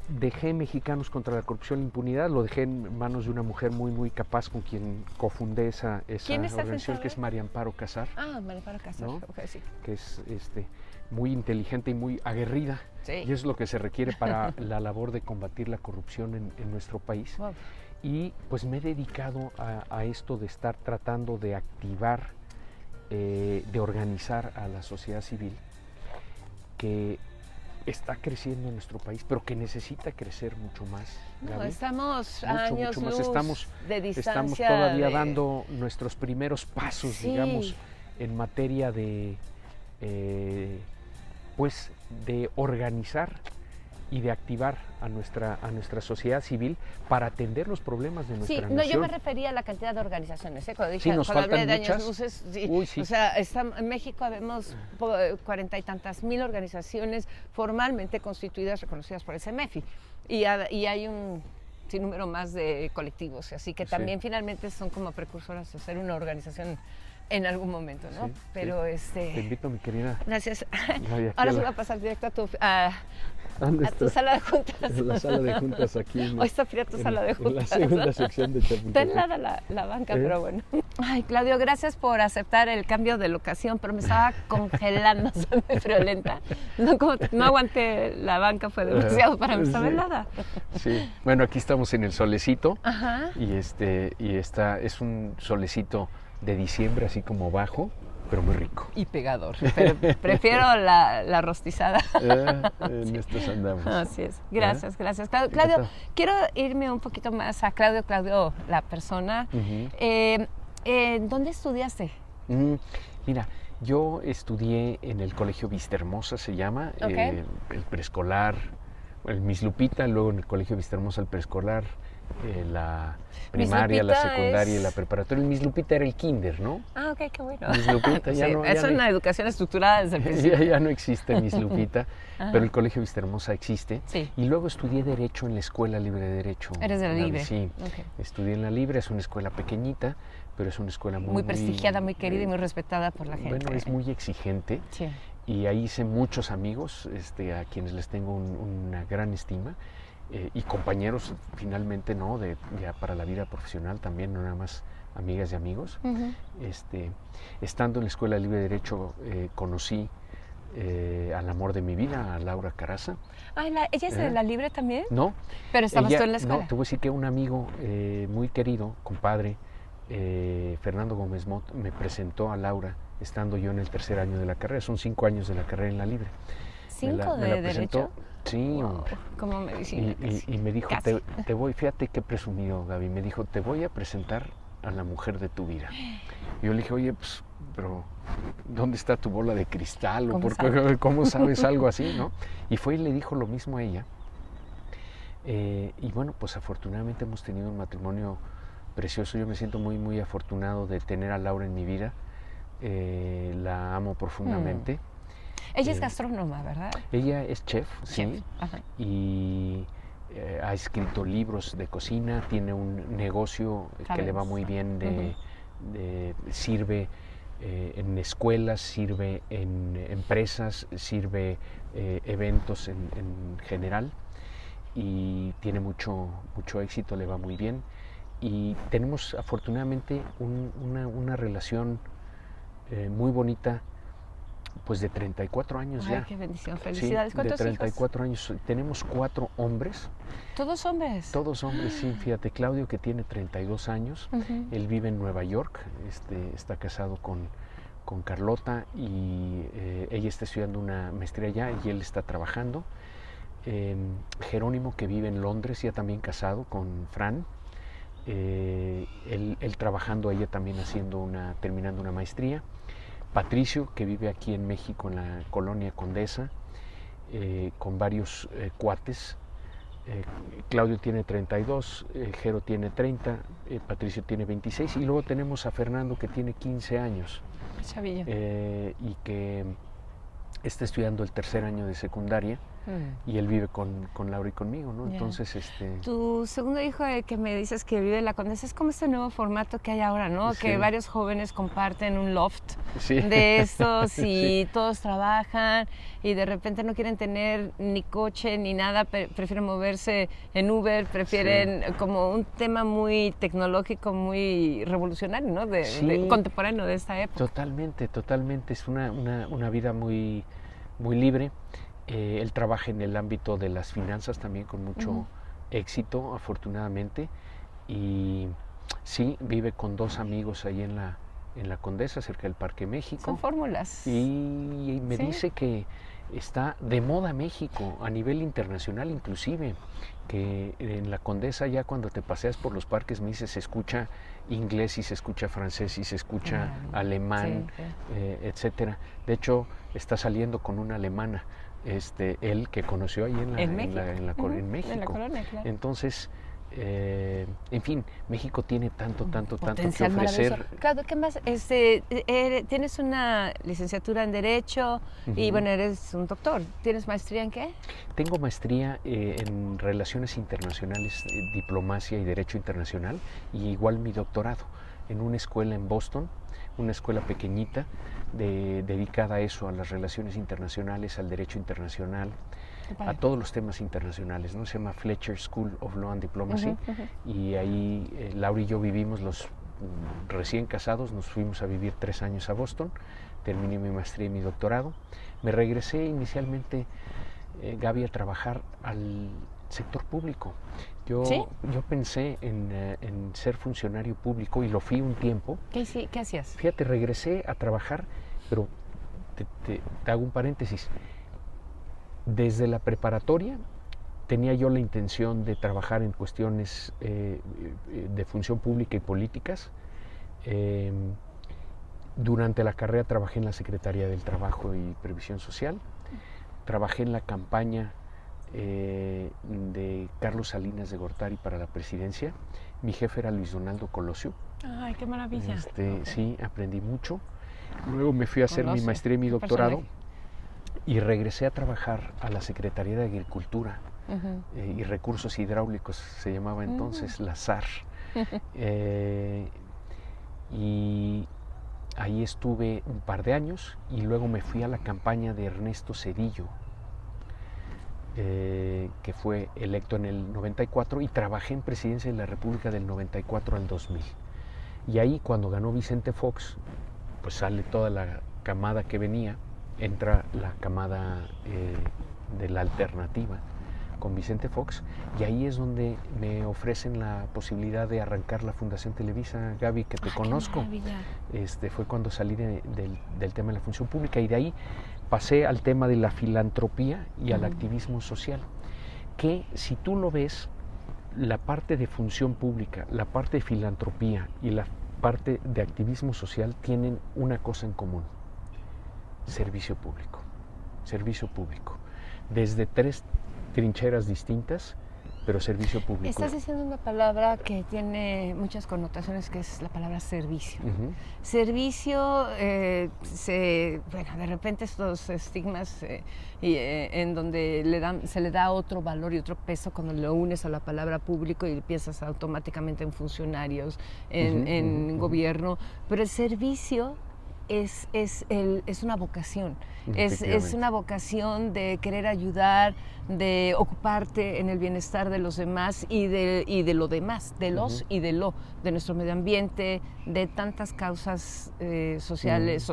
Dejé Mexicanos contra la Corrupción y la Impunidad, lo dejé en manos de una mujer muy, muy capaz con quien cofundé esa organización, que es María Amparo Casar. María Amparo Casar, ¿no? sí. Que es muy inteligente y muy aguerrida, y es lo que se requiere para la labor de combatir la corrupción en nuestro país. Wow. Y pues me he dedicado a esto de estar tratando de activar, de organizar a la sociedad civil, que está creciendo en nuestro país, pero que necesita crecer mucho más. Gaby. Estamos años mucho más. Luz de distancia. Estamos todavía dando nuestros primeros pasos, digamos, en materia de organizar y de activar a nuestra sociedad civil para atender los problemas de nuestra nación. Yo me refería a la cantidad de organizaciones. Cuando dije, nos cuando hablé faltan de muchas. años luces, Sí. O sea, en México habemos 40 y tantas mil organizaciones formalmente constituidas, reconocidas por el CEMEFI. Y hay un sinnúmero más de colectivos, así que también finalmente son como precursoras de ser una organización en algún momento, ¿no? Sí, Pero Te invito, mi querida. gracias. Gaby, aquí Ahora a se la- va a pasar directo ¿Dónde a tu está? sala de juntas. En la sala de juntas aquí. Hoy está fría tu sala de En la juntas. segunda sección de Está Chapultepec. helada la banca, ¿Eh? pero bueno. Ay, Claudio, gracias por aceptar el cambio de locación, pero me estaba congelando, soy muy friolenta. No aguanté la banca, fue demasiado para mí, estaba Sí. helada. Sí, bueno, aquí estamos en el solecito Ajá. y es un solecito de diciembre, así como bajo, pero muy rico. Y pegador, pero prefiero la rostizada. En estos andamos. Así es. Gracias, gracias. Claudio, tal? quiero irme un poquito más a Claudio, la persona. Ujú. ¿Dónde estudiaste? Mira, yo estudié en el Colegio Vistahermosa, se llama, Ok. El preescolar, el Miss Lupita, luego en el Colegio Vistahermosa el preescolar, la Miss primaria, la Lupita secundaria y es- la preparatoria. El Miss Lupita era el kinder, ¿no? Ah, ok, qué bueno. Miss Lupita, ya Sí, no- es ya no- una educación estructurada desde el principio. Ya no existe Miss Lupita, Ajá. pero el Colegio Vistahermosa existe. Sí. Y luego estudié Derecho en la Escuela Libre de Derecho. Eres de la Gaby, Libre. Sí, Ok. estudié en la Libre, es una escuela pequeñita, pero es una escuela Muy prestigiada, muy querida y muy eh, respetada por la gente. Bueno, es muy exigente Sí. y ahí hice muchos amigos a quienes les tengo una gran estima y compañeros finalmente, ¿no? Ya para la vida profesional también, no nada más amigas y amigos. Ujú. Estando en la Escuela Libre de Derecho conocí al amor de mi vida, a Laura Caraza. Ah, ¿ella es de la Libre también? No, Pero estabas ella- tú en la escuela. No, te voy a decir que un amigo muy querido, compadre, Fernando Gómez Mott, me presentó a Laura estando yo en el tercer año de la carrera. Son 5 años de la carrera en la Libre. ¿5 Me la de presentó, Derecho? sí, Wow, hombre. como medicina. Y me dijo, Casi. te voy, fíjate qué presumido, Gaby, me dijo, te voy a presentar a la mujer de tu vida. Y yo le dije, oye, pues, pero ¿dónde está tu bola de cristal? ¿O ¿Cómo por qué- ¿Cómo sabes algo así, no? Y fue y le dijo lo mismo a ella. Y bueno, pues afortunadamente hemos tenido un matrimonio precioso. Yo me siento muy, muy afortunado de tener a Laura en mi vida. La amo profundamente. Ella es gastrónoma, ¿verdad? Ella es chef, sí, Chef. Ajá. y ha escrito libros de cocina, tiene un negocio que le va Sabemos. muy bien, sirve en escuelas, sirve en empresas, sirve eventos en general y tiene mucho éxito, le va muy bien. Y tenemos afortunadamente una relación muy bonita, pues de 34 años Ay, ya. qué bendición. Sí, Felicidades. de ¿Cuántos 34 años. Tenemos 4 hombres, hijos? Todos hombres. todos hombres, sí. Fíjate, Claudio, que tiene 32 años, Ujú. él vive en Nueva York, está casado con Carlota y ella está estudiando una maestría allá y él está trabajando. Jerónimo, que vive en Londres, ya también casado con Fran. Él trabajando, ella también terminando una maestría. Patricio, que vive aquí en México, en la colonia Condesa, con varios cuates. Claudio tiene 32, Jero tiene 30, Patricio tiene 26 y luego tenemos a Fernando, que tiene 15 años Chavillo. y que está estudiando el tercer año de secundaria y él vive con Laura y conmigo, ¿no? Ya. Entonces, Tu segundo hijo, que me dices que vive en la Condesa, es como este nuevo formato que hay ahora, ¿no? Sí. Que varios jóvenes comparten un loft sí. de estos y Sí. todos trabajan y de repente no quieren tener ni coche ni nada, prefieren moverse en Uber, prefieren como un tema muy tecnológico, muy revolucionario, ¿no? Sí. Contemporáneo de esta época. Totalmente, totalmente. Es una vida muy, muy libre. Él trabaja en el ámbito de las finanzas también con mucho éxito, afortunadamente. Y sí, vive con 2 amigos ahí en la Condesa, cerca del Parque México. Son fórmulas. Y me Sí. dice que está de moda México, a nivel internacional inclusive, que en la Condesa ya cuando te paseas por los parques, me dice, se escucha inglés y se escucha francés y se escucha alemán, Sí, etcétera. De hecho, está saliendo con una alemana, él que conoció ahí en México. Ujú, en México. En la colonia, claro. Entonces, en fin, México tiene tanto que Potencial ofrecer. maravilloso. Claudio, ¿qué más? Tienes una licenciatura en Derecho y Ujú. bueno, eres un doctor. ¿Tienes maestría en qué? Tengo maestría en Relaciones Internacionales, Diplomacia y Derecho Internacional, y igual mi doctorado en una escuela en Boston, una escuela pequeñita dedicada a eso, a las relaciones internacionales, al derecho internacional, a todos los temas internacionales, ¿no? Se llama Fletcher School of Law and Diplomacy, y ahí Laura y yo vivimos recién casados, nos fuimos a vivir 3 años a Boston, terminé mi maestría y mi doctorado. Me regresé inicialmente, Gaby, a trabajar al sector público. Yo pensé en ser funcionario público y lo fui un tiempo. ¿Qué hacías? Fíjate, regresé a trabajar, pero te hago un paréntesis. Desde la preparatoria tenía yo la intención de trabajar en cuestiones de función pública y políticas. Durante la carrera trabajé en la Secretaría del Trabajo y Previsión Social, trabajé en la campaña de Carlos Salinas de Gortari para la presidencia. Mi jefe era Luis Donaldo Colosio. ¡Ay, qué maravilla! Sí, aprendí mucho. Luego me fui a hacer mi maestría y mi doctorado y regresé a trabajar a la Secretaría de Agricultura y Recursos Hidráulicos, se llamaba entonces, la SAR. Y ahí estuve un par de años y luego me fui a la campaña de Ernesto Zedillo, que fue electo en el 94, y trabajé en Presidencia de la República del 94 al 2000. Y ahí, cuando ganó Vicente Fox, pues sale toda la camada que venía, entra la camada de la alternativa con Vicente Fox, y ahí es donde me ofrecen la posibilidad de arrancar la Fundación Televisa, Gaby, que te conozco. Fue cuando salí del tema de la función pública, y de ahí pasé al tema de la filantropía y al activismo social, que si tú lo ves, la parte de función pública, la parte de filantropía y la parte de activismo social tienen una cosa en común: servicio público. Servicio público. Desde 3 trincheras distintas, pero servicio público. Estás diciendo una palabra que tiene muchas connotaciones, que es la palabra servicio. Servicio, de repente estos estigmas en donde se le da otro valor y otro peso cuando lo unes a la palabra público y piensas automáticamente en funcionarios, en gobierno, pero el servicio es una vocación, es una vocación de querer ayudar, de ocuparte en el bienestar de los demás y de lo demás, de los y de nuestro medio ambiente, de tantas causas sociales,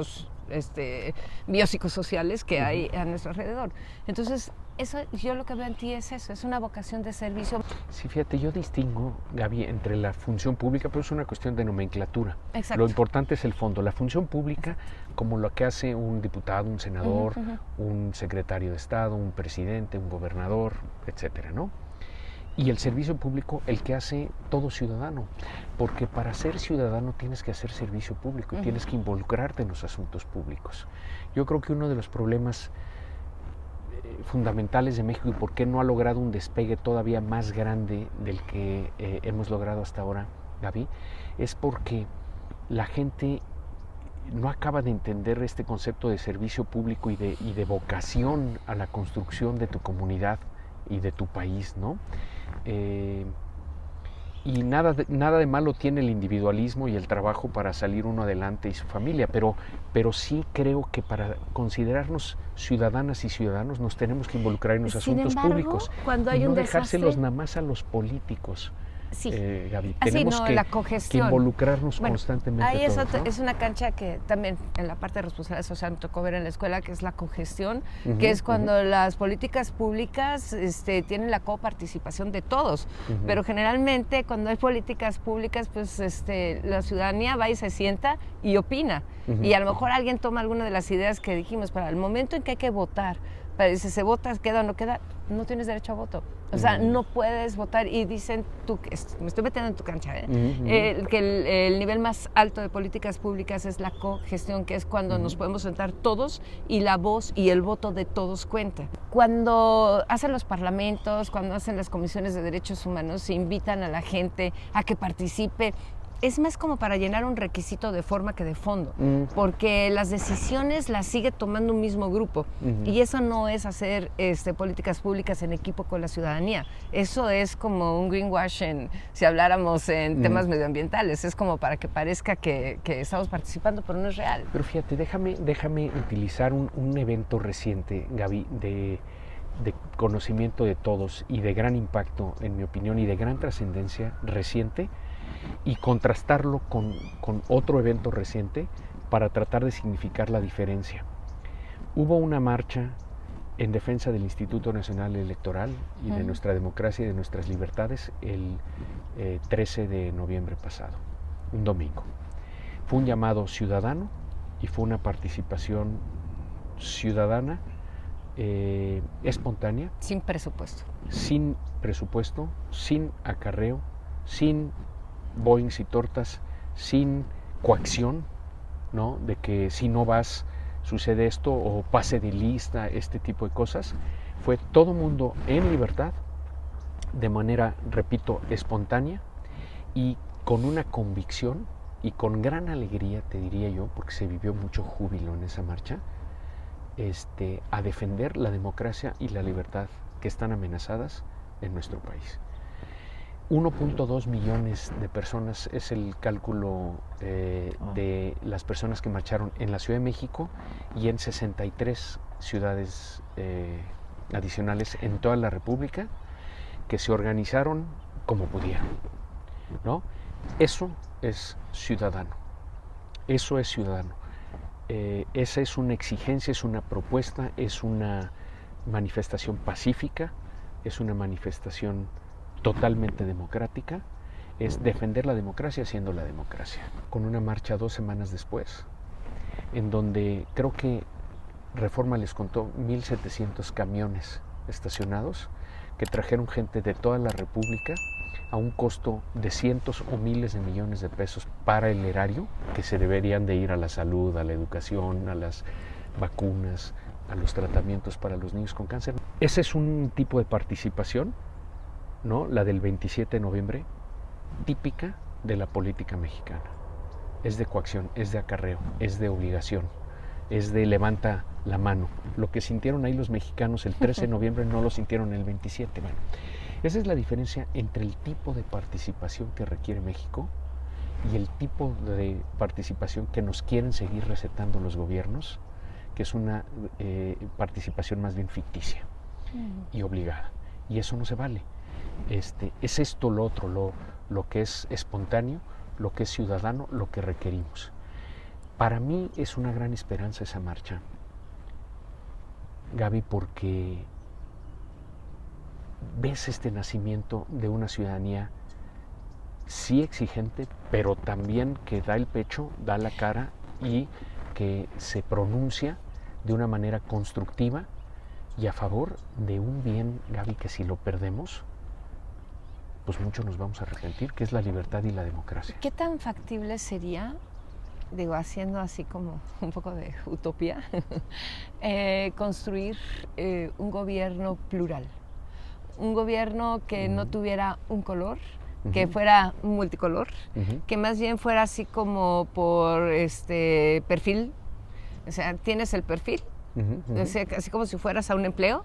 biopsicosociales que hay a nuestro alrededor. Entonces, eso, yo lo que veo en ti es eso, es una vocación de servicio. Sí, fíjate, yo distingo, Gaby, entre la función pública, pero es una cuestión de nomenclatura. Exacto. Lo importante es el fondo. La función pública, como lo que hace un diputado, un senador, un secretario de Estado, un presidente, un gobernador, etcétera, ¿no? Y el servicio público, el que hace todo ciudadano, porque para ser ciudadano tienes que hacer servicio público y tienes que involucrarte en los asuntos públicos. Yo creo que uno de los problemas fundamentales de México y por qué no ha logrado un despegue todavía más grande del que hemos logrado hasta ahora, Gaby, es porque la gente no acaba de entender este concepto de servicio público y de vocación a la construcción de tu comunidad y de tu país, ¿no? Y nada de malo tiene el individualismo y el trabajo para salir uno adelante y su familia, pero sí creo que para considerarnos ciudadanas y ciudadanos nos tenemos que involucrar en los asuntos públicos, cuando hay y no un dejárselos desastre, nada más a los políticos. Sí. Gaby, Así, tenemos la que cogestión. involucrarnos constantemente. Ahí todos, ¿no? es una cancha que también en la parte de responsabilidad social me tocó ver en la escuela, que es la cogestión, que es cuando las políticas públicas tienen la coparticipación de todos, pero generalmente cuando hay políticas públicas, pues la ciudadanía va y se sienta y opina, y a lo mejor alguien toma alguna de las ideas que dijimos para el momento en que hay que votar. Si se vota, queda o no queda, no tienes derecho a voto. O sea, no puedes votar. Y dicen, me estoy metiendo en tu cancha, que el nivel más alto de políticas públicas es la cogestión, que es cuando nos podemos sentar todos y la voz y el voto de todos cuenta. Cuando hacen los parlamentos, cuando hacen las comisiones de derechos humanos, se invitan a la gente a que participe. es más como para llenar un requisito de forma que de fondo, porque las decisiones las sigue tomando un mismo grupo, y eso no es hacer políticas públicas en equipo con la ciudadanía. Eso es como un greenwashing, si habláramos en temas medioambientales, es como para que parezca que estamos participando, pero no es real. Pero fíjate, déjame utilizar un evento reciente, Gaby, de conocimiento de todos y de gran impacto, en mi opinión, y de gran trascendencia reciente, y contrastarlo con otro evento reciente para tratar de significar la diferencia. Hubo una marcha en defensa del Instituto Nacional Electoral y de nuestra democracia y de nuestras libertades el 13 de noviembre pasado, un domingo. Fue un llamado ciudadano y fue una participación ciudadana espontánea. Sin presupuesto. Sin presupuesto, sin acarreo, sin boings y tortas, sin coacción, ¿no? De que si no vas sucede esto, o pase de lista, este tipo de cosas. Fue todo mundo en libertad, de manera, repito, espontánea, y con una convicción y con gran alegría, te diría yo, porque se vivió mucho júbilo en esa marcha, a defender la democracia y la libertad que están amenazadas en nuestro país. 1.2 millones de personas es el cálculo de las personas que marcharon en la Ciudad de México y en 63 ciudades adicionales en toda la República, que se organizaron como pudieron, ¿no? Eso es ciudadano. Eso es ciudadano. Esa es una exigencia, es una propuesta, es una manifestación pacífica, es una manifestación totalmente democrática, es defender la democracia siendo la democracia. Con una marcha 2 semanas después, en donde creo que Reforma les contó 1,700 camiones estacionados que trajeron gente de toda la República a un costo de cientos o miles de millones de pesos para el erario, que se deberían de ir a la salud, a la educación, a las vacunas, a los tratamientos para los niños con cáncer. Ese es un tipo de participación, ¿no? La del 27 de noviembre, típica de la política mexicana. Es de coacción, es de acarreo, es de obligación, es de levanta la mano. Lo que sintieron ahí los mexicanos el 13 de noviembre no lo sintieron el 27. Bueno, esa es la diferencia entre el tipo de participación que requiere México y el tipo de participación que nos quieren seguir recetando los gobiernos, que es una participación más bien ficticia y obligada. Y eso no se vale. Es esto lo otro, lo que es espontáneo, lo que es ciudadano, lo que requerimos. Para mí es una gran esperanza esa marcha, Gaby, porque ves este nacimiento de una ciudadanía sí exigente, pero también que da el pecho, da la cara y que se pronuncia de una manera constructiva y a favor de un bien, Gaby, que si lo perdemos, pues mucho nos vamos a arrepentir, que es la libertad y la democracia. ¿Qué tan factible sería, digo, haciendo así como un poco de utopía, construir un gobierno plural? Un gobierno que no tuviera un color, que fuera multicolor, que más bien fuera así como por perfil. O sea, tienes el perfil, o sea, así como si fueras a un empleo,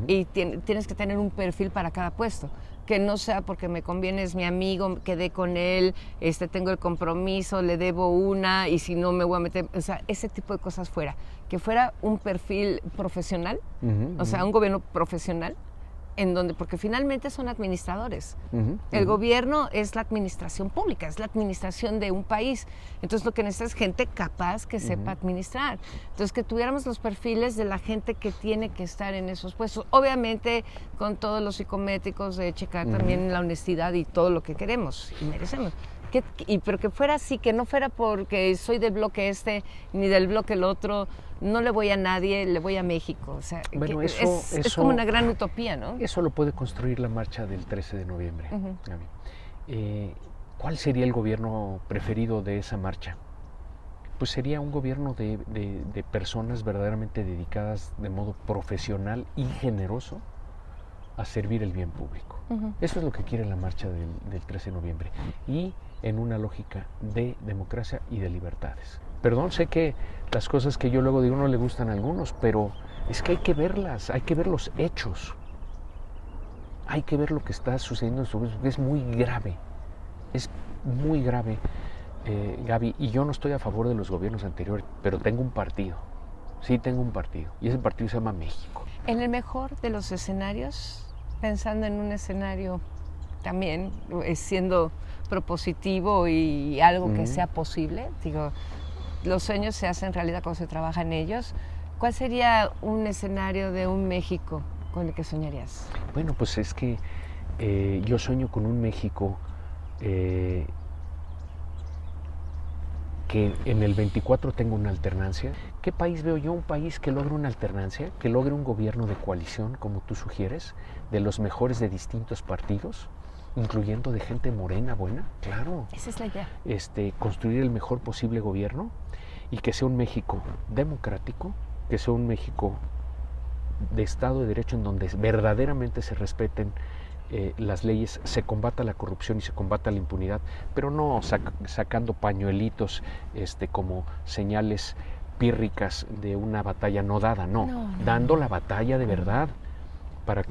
y tienes que tener un perfil para cada puesto. Que no sea porque me conviene, es mi amigo, quedé con él, tengo el compromiso, le debo una, y si no me voy a meter... O sea, ese tipo de cosas fuera. Que fuera un perfil profesional, o sea, un gobierno profesional, en donde, porque finalmente son administradores. El gobierno es la administración pública, es la administración de un país. Entonces lo que necesita es gente capaz que sepa administrar. Entonces que tuviéramos los perfiles de la gente que tiene que estar en esos puestos. Obviamente con todos los psicométricos de checar también la honestidad y todo lo que queremos y merecemos. Pero que fuera así, que no fuera porque soy del bloque ni del bloque el otro, no le voy a nadie, le voy a México. O sea, bueno, es como una gran utopía, ¿no? Eso lo puede construir la marcha del 13 de noviembre. ¿Cuál sería el gobierno preferido de esa marcha? Pues sería un gobierno de personas verdaderamente dedicadas de modo profesional y generoso a servir el bien público. Eso es lo que quiere la marcha del 13 de noviembre. Y en una lógica de democracia y de libertades. Perdón, sé que las cosas que yo luego digo no le gustan a algunos, pero es que hay que verlas, hay que ver los hechos. Hay que ver lo que está sucediendo en su país, porque es muy grave. Es muy grave, Gaby. Y yo no estoy a favor de los gobiernos anteriores, pero tengo un partido. Sí, tengo un partido. Y ese partido se llama México. En el mejor de los escenarios, pensando en un escenario también siendo propositivo y algo que sea posible, digo, los sueños se hacen realidad cuando se trabaja en ellos. ¿Cuál sería un escenario de un México con el que soñarías? Bueno, pues es que yo sueño con un México que en el 24 tenga una alternancia. ¿Qué país veo yo? Un país que logre una alternancia, que logre un gobierno de coalición, como tú sugieres, de los mejores de distintos partidos, incluyendo de gente morena buena, claro. Esa es la idea. Construir el mejor posible gobierno y que sea un México democrático, que sea un México de Estado de Derecho en donde verdaderamente se respeten las leyes, se combata la corrupción y se combata la impunidad, pero no sacando pañuelitos como señales pírricas de una batalla no dada, no, dando la batalla de verdad para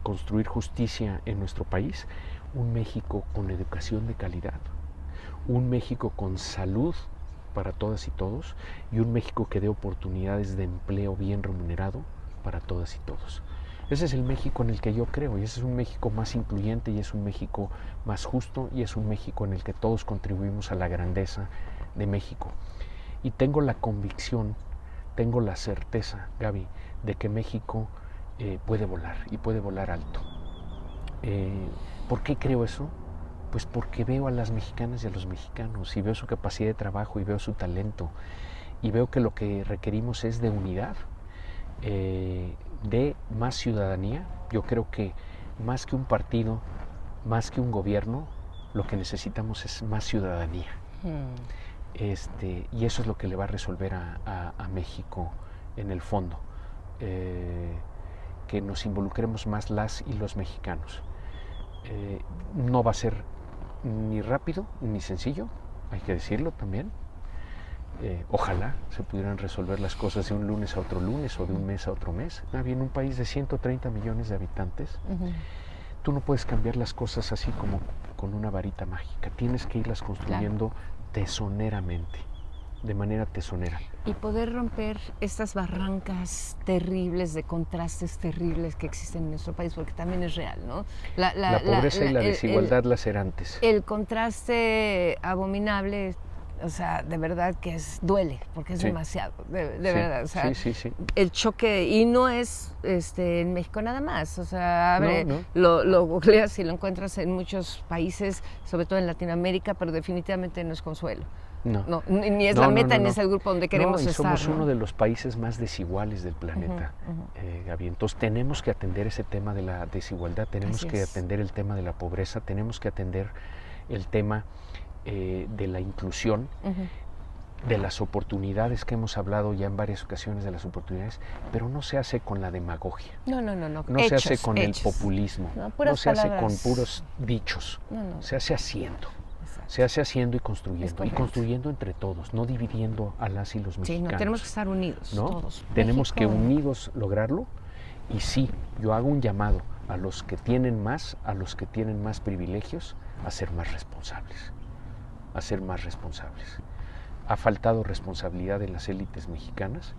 construir justicia en nuestro país, un México con educación de calidad, un México con salud para todas y todos y un México que dé oportunidades de empleo bien remunerado para todas y todos. Ese es el México en el que yo creo y ese es un México más incluyente y es un México más justo y es un México en el que todos contribuimos a la grandeza de México. Y tengo la convicción, tengo la certeza, Gaby, de que México puede volar y puede volar alto. ¿Por qué creo eso? Pues porque veo a las mexicanas y a los mexicanos y veo su capacidad de trabajo y veo su talento y veo que lo que requerimos es de unidad, de más ciudadanía. Yo creo que más que un partido, más que un gobierno, lo que necesitamos es más ciudadanía. Y eso es lo que le va a resolver a México en el fondo. Que nos involucremos más las y los mexicanos. No va a ser ni rápido ni sencillo, hay que decirlo también. Ojalá se pudieran resolver las cosas de un lunes a otro lunes o de un mes a otro mes. En un país de 130 millones de habitantes, tú no puedes cambiar las cosas así como con una varita mágica. Tienes que irlas construyendo tesoneramente, de manera tesonera. Y poder romper estas barrancas terribles, de contrastes terribles que existen en nuestro país, porque también es real, ¿no? La pobreza y la desigualdad lacerantes. El contraste abominable, o sea, de verdad que duele, porque es demasiado, de verdad. O sea, el choque, y no es en México nada más, o sea, abre, lo googleas y lo encuentras en muchos países, sobre todo en Latinoamérica, pero definitivamente no es consuelo. Ni es la meta, ni es el grupo donde queremos estar. Somos uno de los países más desiguales del planeta, Gaby. Entonces tenemos que atender ese tema de la desigualdad, tenemos que atender el tema de la pobreza, tenemos que atender el tema de la inclusión, de las oportunidades, que hemos hablado ya en varias ocasiones de las oportunidades, pero no se hace con la demagogia. No. No se hace con el populismo, no se hace con puros dichos, se hace haciendo. Exacto. Se hace haciendo y construyendo entre todos, no dividiendo a las y los mexicanos. No, tenemos que estar unidos todos. Tenemos que unidos lograrlo y sí, yo hago un llamado a los que tienen más, a los que tienen más privilegios, a ser más responsables. Ha faltado responsabilidad en las élites mexicanas,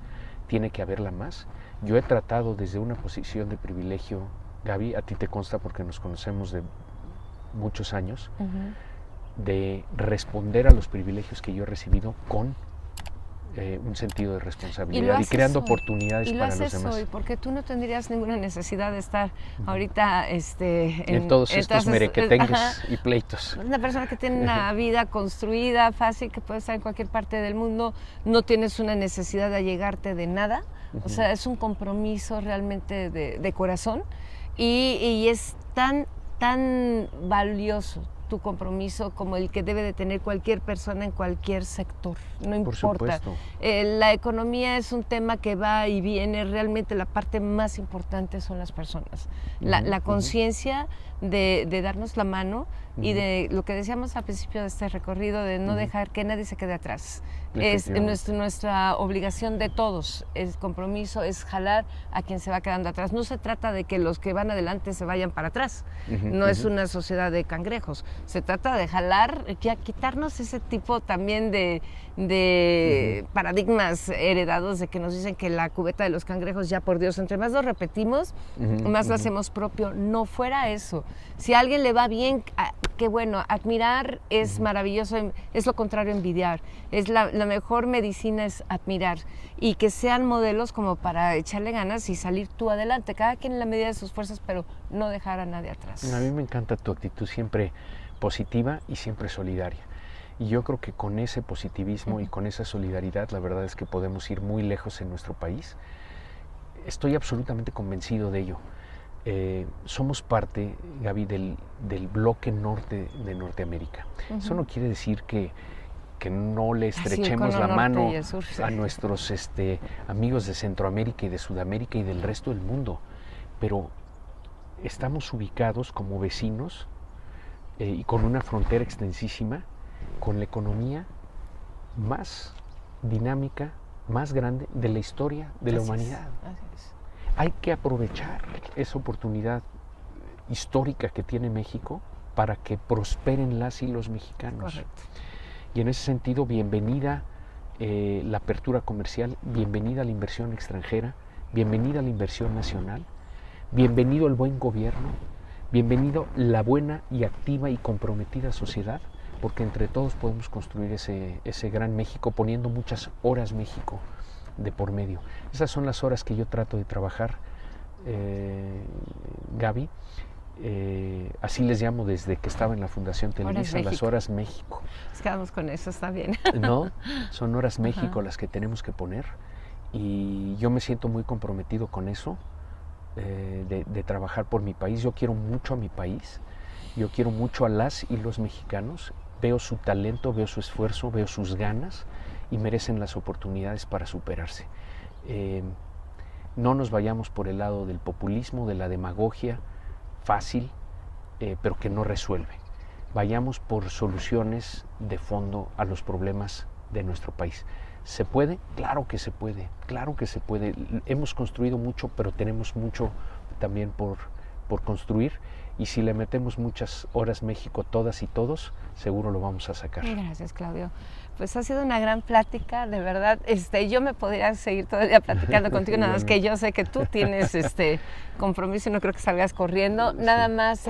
tiene que haberla más. Yo he tratado desde una posición de privilegio, Gaby, a ti te consta porque nos conocemos de muchos años, de responder a los privilegios que yo he recibido con un sentido de responsabilidad y creando oportunidades para los demás. Hoy, porque tú no tendrías ninguna necesidad de estar ahorita en todos estos merequetengues y pleitos. Una persona que tiene una vida construida, fácil, que puede estar en cualquier parte del mundo, no tienes una necesidad de allegarte de nada, o sea, es un compromiso realmente de corazón y es tan valioso tu compromiso como el que debe de tener cualquier persona en cualquier sector, no Por importa. supuesto. La economía es un tema que va y viene, realmente la parte más importante son las personas. La conciencia de darnos la mano y de lo que decíamos al principio de este recorrido, de no dejar que nadie se quede atrás. Es nuestra obligación de todos, es compromiso, es jalar a quien se va quedando atrás. No se trata de que los que van adelante se vayan para atrás, no es una sociedad de cangrejos, se trata de jalar, ya quitarnos ese tipo también de paradigmas heredados de que nos dicen que la cubeta de los cangrejos, ya por Dios, entre más lo repetimos, más lo hacemos propio. No fuera eso. Si a alguien le va bien, qué bueno, admirar es maravilloso, es lo contrario a envidiar, es la mejor medicina es admirar y que sean modelos como para echarle ganas y salir tú adelante, cada quien en la medida de sus fuerzas, pero no dejar a nadie atrás. A mí me encanta tu actitud, siempre positiva y siempre solidaria. Y yo creo que con ese positivismo y con esa solidaridad, la verdad es que podemos ir muy lejos en nuestro país. Estoy absolutamente convencido de ello. Somos parte, Gaby, del bloque norte de Norteamérica. Eso no quiere decir que no le estrechemos la mano a nuestros amigos de Centroamérica y de Sudamérica y del resto del mundo, pero estamos ubicados como vecinos y con una frontera extensísima, con la economía más dinámica, más grande de la historia de la humanidad. Así es. Hay que aprovechar esa oportunidad histórica que tiene México para que prosperen las y los mexicanos. Correcto. Y en ese sentido, bienvenida la apertura comercial, bienvenida la inversión extranjera, bienvenida la inversión nacional, bienvenido el buen gobierno, bienvenido la buena y activa y comprometida sociedad, porque entre todos podemos construir ese gran México, poniendo muchas horas México de por medio. Esas son las horas que yo trato de trabajar, Gaby. Así les llamo desde que estaba en la Fundación Televisa, las horas México. Nos quedamos con eso, está bien. No, son horas México las que tenemos que poner y yo me siento muy comprometido con eso, de trabajar por mi país. Yo quiero mucho a mi país, yo quiero mucho a las y los mexicanos, veo su talento, veo su esfuerzo, veo sus ganas y merecen las oportunidades para superarse. No nos vayamos por el lado del populismo, de la demagogia fácil, pero que no resuelve. Vayamos por soluciones de fondo a los problemas de nuestro país. ¿Se puede? Claro que se puede, claro que se puede. Hemos construido mucho, pero tenemos mucho también por construir, y si le metemos muchas horas México, todas y todos, seguro lo vamos a sacar. Gracias, Claudio. Pues ha sido una gran plática, de verdad. Yo me podría seguir todo el día platicando contigo, nada más que yo sé que tú tienes compromiso y no creo que salgas corriendo. Sí. Nada más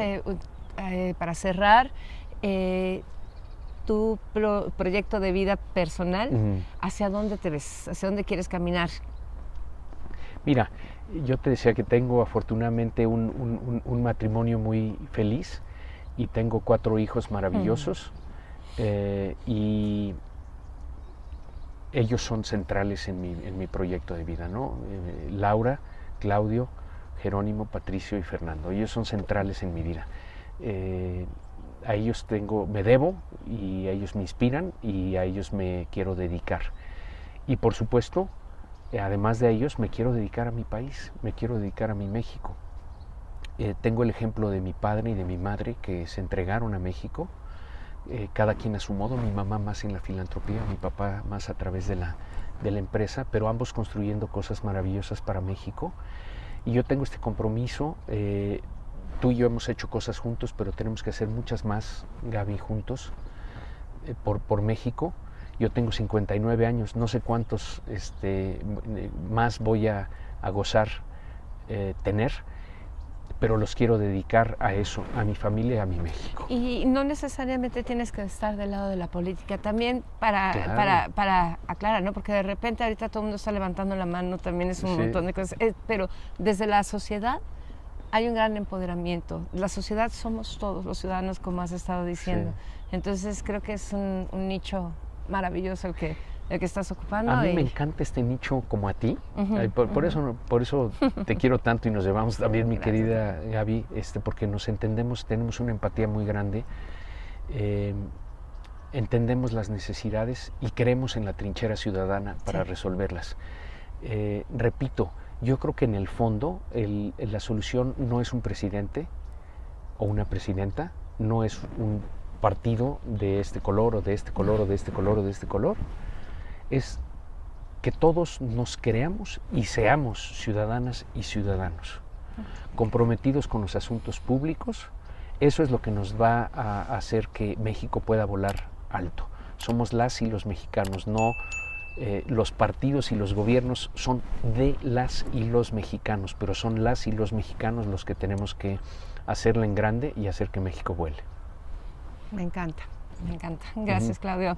para cerrar, tu proyecto de vida personal, ¿hacia dónde te ves? ¿Hacia dónde quieres caminar? Mira, yo te decía que tengo afortunadamente un matrimonio muy feliz y tengo 4 hijos maravillosos y ellos son centrales en mi proyecto de vida, ¿no? Laura, Claudio, Jerónimo, Patricio y Fernando, ellos son centrales en mi vida. A ellos me debo y a ellos me inspiran y a ellos me quiero dedicar. Y por supuesto, además de ellos, me quiero dedicar a mi país, me quiero dedicar a mi México. Tengo el ejemplo de mi padre y de mi madre que se entregaron a México, cada quien a su modo, mi mamá más en la filantropía, mi papá más a través de la empresa, pero ambos construyendo cosas maravillosas para México. Y yo tengo este compromiso, tú y yo hemos hecho cosas juntos, pero tenemos que hacer muchas más, Gaby, juntos, por México. Yo tengo 59 años, no sé cuántos más voy a gozar tener, pero los quiero dedicar a eso, a mi familia y a mi México. Y no necesariamente tienes que estar del lado de la política, también para aclarar, ¿no? Porque de repente ahorita todo el mundo está levantando la mano, también es un montón de cosas, pero desde la sociedad hay un gran empoderamiento. La sociedad somos todos los ciudadanos, como has estado diciendo. Entonces creo que es un nicho maravilloso el que estás ocupando. A mí me encanta este nicho como a ti, por eso te quiero tanto y nos llevamos también, mi querida Gaby, porque nos entendemos, tenemos una empatía muy grande. entendemos las necesidades y creemos en la trinchera ciudadana para resolverlas. Repito, yo creo que en el fondo la solución no es un presidente o una presidenta, no es un partido de este color o de este color o de este color o de este color, es que todos nos creamos y seamos ciudadanas y ciudadanos, comprometidos con los asuntos públicos. Eso es lo que nos va a hacer que México pueda volar alto. Somos las y los mexicanos, no los partidos y los gobiernos son de las y los mexicanos, pero son las y los mexicanos los que tenemos que hacerla en grande y hacer que México vuele. Me encanta, me encanta. Gracias, Claudio.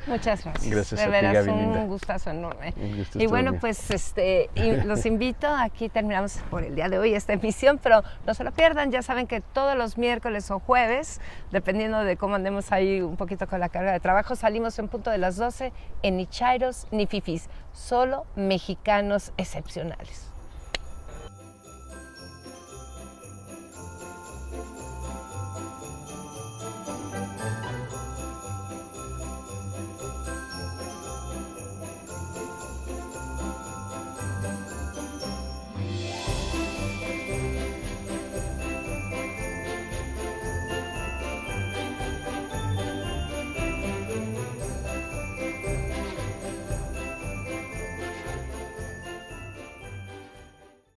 Muchas gracias. Gracias de a ti, veras, Gaby, un linda. gustazo enorme. Un gusto Y bueno, mío. pues los invito, aquí terminamos por el día de hoy esta emisión, pero no se lo pierdan, ya saben que todos los miércoles o jueves, dependiendo de cómo andemos ahí un poquito con la carga de trabajo, salimos en punto de las 12 en Ni Chairos ni Fifís, solo mexicanos excepcionales.